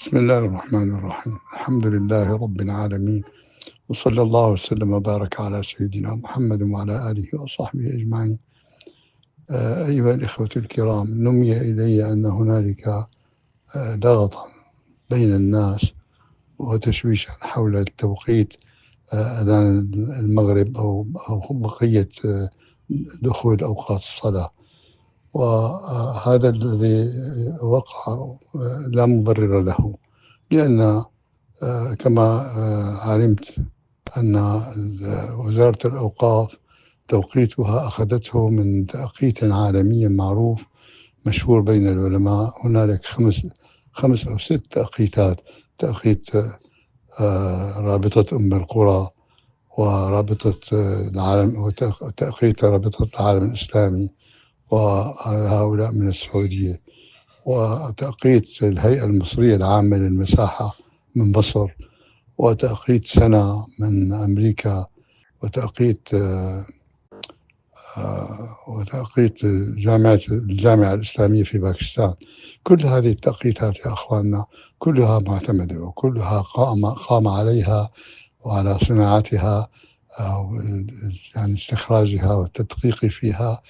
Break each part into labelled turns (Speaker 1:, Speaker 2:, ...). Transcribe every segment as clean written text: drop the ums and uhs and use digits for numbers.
Speaker 1: بسم الله الرحمن الرحيم. الحمد لله رب العالمين، وصلى الله وسلم وبارك على سيدنا محمد وعلى آله وصحبه أجمعين. أيها الإخوة الكرام، نمي إلي أن هنالك لغطا بين الناس وتشويشا حول التوقيت، أذان المغرب أو بقية دخول أوقات الصلاة، وهذا الذي وقع لا مبرر له، لأن كما علمت أن وزارة الأوقاف توقيتها أخذته من توقيت عالمي معروف مشهور بين العلماء. هنالك خمس أو ست توقيتات: توقيت رابطة أم القرى، ورابطة العالم، وتوقيت رابطة العالم الإسلامي، وهؤلاء من السعودية، وتوقيت الهيئة المصرية العامة للمساحة من مصر، وتوقيت سنة من أمريكا، وتوقيت الجامعة الإسلامية في باكستان. كل هذه التوقيتات يا أخواننا كلها معتمدة، وكلها قام عليها وعلى صناعتها يعني استخراجها والتدقيق فيها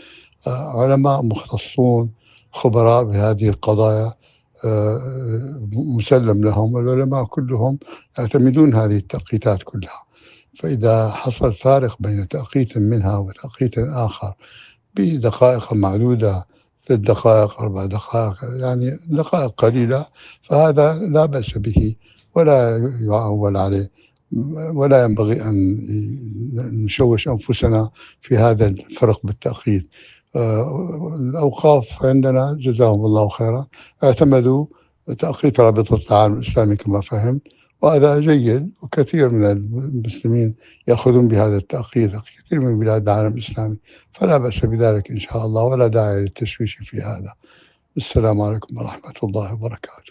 Speaker 1: علماء مختصون خبراء بهذه القضايا، مسلم لهم. العلماء كلهم يعتمدون هذه التوقيتات كلها، فإذا حصل فارق بين توقيت منها وتوقيت آخر بدقائق معدودة، 3 دقائق 4 دقائق، يعني دقائق قليلة، فهذا لا بأس به ولا يعول عليه، ولا ينبغي أن نشوش أنفسنا في هذا الفرق بالتأخير. الأوقاف عندنا جزاهم الله خيرا اعتمدوا تأخير رابطة العالم الإسلامي كما فهمت، وهذا جيد، وكثير من المسلمين يأخذون بهذا التأخير، كثير من بلاد العالم الإسلامي، فلا بأس بذلك إن شاء الله، ولا داعي للتشويش في هذا. السلام عليكم ورحمة الله وبركاته.